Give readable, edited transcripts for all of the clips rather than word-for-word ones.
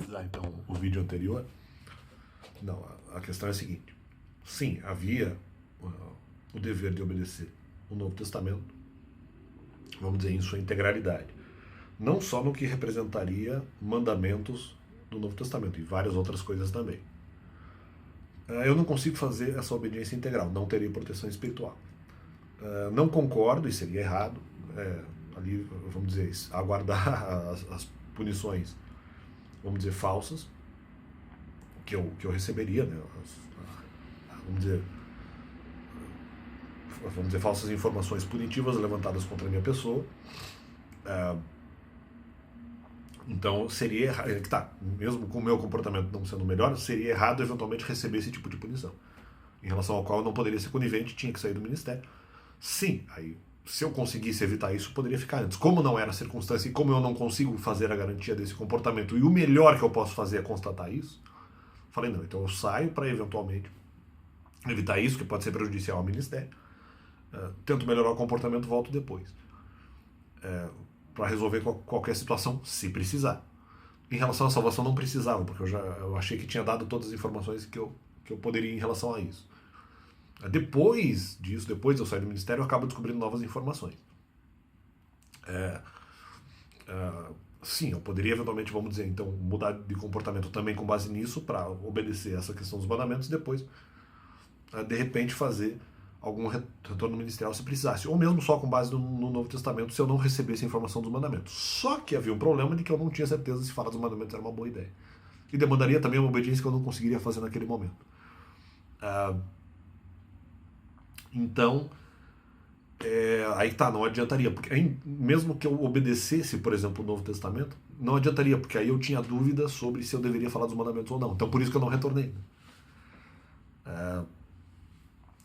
Lá então o vídeo anterior. Não, a questão é a seguinte: sim, havia o dever de obedecer o Novo Testamento, vamos dizer, em sua integralidade, não só no que representaria mandamentos do Novo Testamento, e várias outras coisas também. Eu não consigo fazer essa obediência integral, não teria proteção espiritual. Não concordo, e seria errado, ali, vamos dizer, aguardar as punições, vamos dizer, falsas, que eu receberia, né? Vamos dizer, falsas informações punitivas levantadas contra a minha pessoa. Então seria errado, mesmo com o meu comportamento não sendo melhor, seria errado eventualmente receber esse tipo de punição, em relação ao qual eu não poderia ser conivente, tinha que sair do ministério. Sim, aí se eu conseguisse evitar isso, poderia ficar antes. Como não era a circunstância e como eu não consigo fazer a garantia desse comportamento, e o melhor que eu posso fazer é constatar isso, falei, não, então eu saio para eventualmente evitar isso, que pode ser prejudicial ao ministério. Tento melhorar o comportamento, volto depois. Para resolver qualquer situação, se precisar. Em relação à salvação, não precisava, porque eu achei que tinha dado todas as informações que eu poderia em relação a isso. Depois disso, depois de eu sair do ministério, eu acabo descobrindo novas informações. Sim, eu poderia eventualmente, vamos dizer, então, mudar de comportamento também com base nisso, para obedecer essa questão dos mandamentos, e depois, de repente, fazer algum retorno ministerial se precisasse, ou mesmo só com base no Novo Testamento, se eu não recebesse a informação dos mandamentos. Só que havia um problema de que eu não tinha certeza se falar dos mandamentos era uma boa ideia. E demandaria também uma obediência que eu não conseguiria fazer naquele momento. Então, aí tá, não adiantaria, porque aí, mesmo que eu obedecesse, por exemplo, o Novo Testamento, não adiantaria, porque aí eu tinha dúvida sobre se eu deveria falar dos mandamentos ou não. Então por isso que eu não retornei.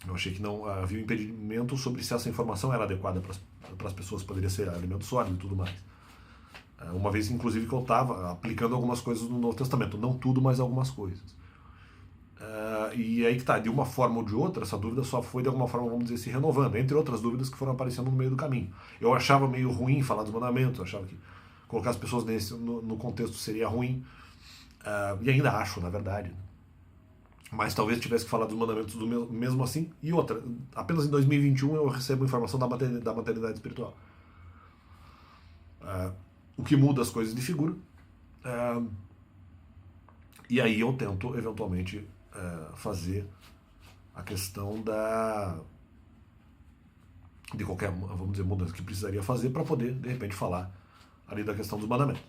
Eu achei que não havia um impedimento sobre se essa informação era adequada para as pessoas, poderia ser alimento sólido e tudo mais. Uma vez, inclusive, que eu estava aplicando algumas coisas no Novo Testamento, não tudo, mas algumas coisas. E aí que tá, de uma forma ou de outra, essa dúvida só foi de alguma forma, vamos dizer, se renovando, entre outras dúvidas que foram aparecendo no meio do caminho. Eu achava meio ruim falar dos mandamentos, eu achava que colocar as pessoas no contexto seria ruim, e ainda acho, na verdade. Mas talvez tivesse que falar dos mandamentos mesmo assim. E outra, apenas em 2021 eu recebo informação da maternidade espiritual. O que muda as coisas de figura. E aí eu tento, eventualmente, fazer a questão de qualquer, vamos dizer, mudança que precisaria fazer para poder, de repente, falar ali da questão dos mandamentos.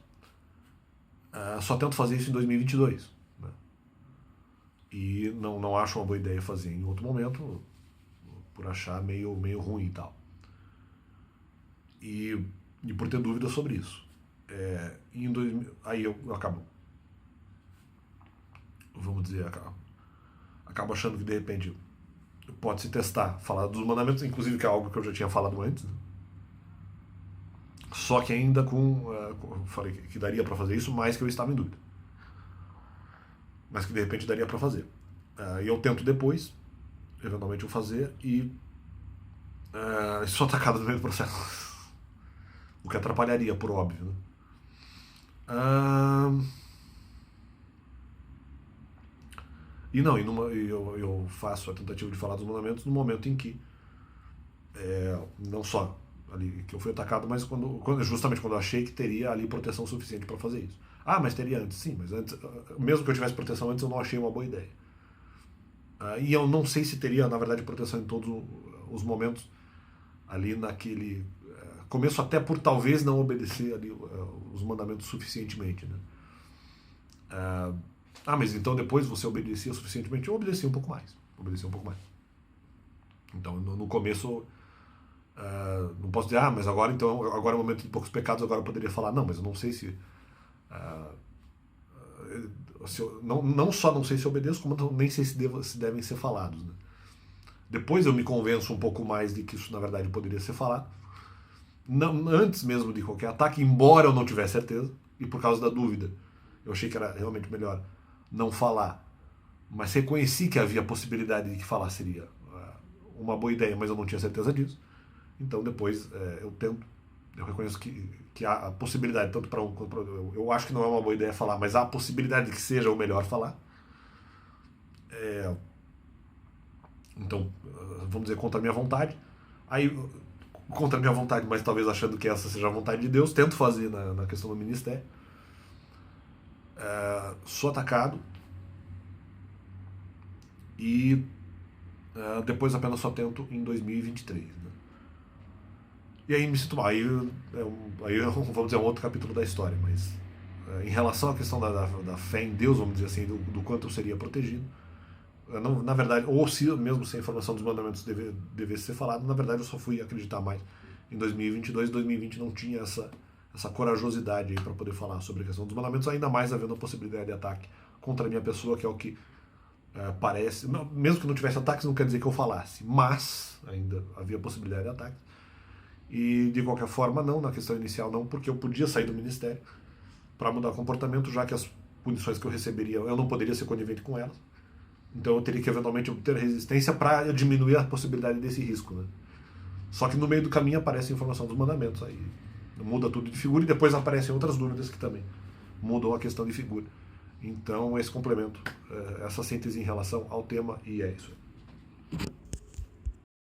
Só tento fazer isso em 2022. Né? E não acho uma boa ideia fazer em outro momento, por achar meio ruim e tal. E por ter dúvidas sobre isso. Aí eu acabo, vamos dizer, acabo achando que de repente pode se testar, falar dos mandamentos, inclusive que é algo que eu já tinha falado antes, né? Só que ainda falei que daria para fazer isso, mas que eu estava em dúvida, mas que de repente daria para fazer. E eu tento depois, eventualmente eu fazer, e sou atacado no meio do processo, o que atrapalharia, por óbvio, né? E não, eu faço a tentativa de falar dos mandamentos no momento em que, não só ali que eu fui atacado, mas justamente quando eu achei que teria ali proteção suficiente para fazer isso. Mas teria antes, sim, mas antes, mesmo que eu tivesse proteção antes, eu não achei uma boa ideia. E eu não sei se teria, na verdade, proteção em todos os momentos ali naquele começo, até por talvez não obedecer ali os mandamentos suficientemente, né? Mas então depois você obedecia suficientemente? Eu obedeci um pouco mais. Então no começo não posso dizer, mas agora é o momento de poucos pecados, agora eu poderia falar, não, mas eu não sei se não só não sei se obedeço, como nem sei se devem ser falados, né? Depois eu me convenço um pouco mais de que isso na verdade poderia ser falado, não, antes mesmo de qualquer ataque, embora eu não tivesse certeza, e por causa da dúvida eu achei que era realmente melhor não falar, mas reconheci que havia a possibilidade de que falar seria uma boa ideia, mas eu não tinha certeza disso. Então depois eu tento Eu reconheço que há a possibilidade, tanto para um quanto para outro. Eu acho que não é uma boa ideia falar, mas há a possibilidade de que seja o melhor falar. Então, vamos dizer, contra a minha vontade. Aí, contra a minha vontade, mas talvez achando que essa seja a vontade de Deus, tento fazer na questão do ministério. Sou atacado e depois apenas só tento em 2023. Né? E aí me sinto mal. Aí vamos dizer, um outro capítulo da história, mas em relação à questão da fé em Deus, vamos dizer assim, do quanto eu seria protegido, não, na verdade, ou se mesmo se a informação dos mandamentos devesse ser falada, na verdade eu só fui acreditar mais em 2022. 2020 não tinha essa corajosidade para poder falar sobre a questão dos mandamentos, ainda mais havendo a possibilidade de ataque contra a minha pessoa, que é o que parece. Não, mesmo que não tivesse ataques, não quer dizer que eu falasse, mas ainda havia possibilidade de ataque. E de qualquer forma, não, na questão inicial, não, porque eu podia sair do ministério para mudar comportamento, já que as punições que eu receberia, eu não poderia ser conivente com elas. Então eu teria que eventualmente obter resistência para diminuir a possibilidade desse risco. Né? Só que no meio do caminho aparece a informação dos mandamentos, aí muda tudo de figura e depois aparecem outras dúvidas que também mudam a questão de figura. Então esse complemento, essa síntese em relação ao tema, e é isso.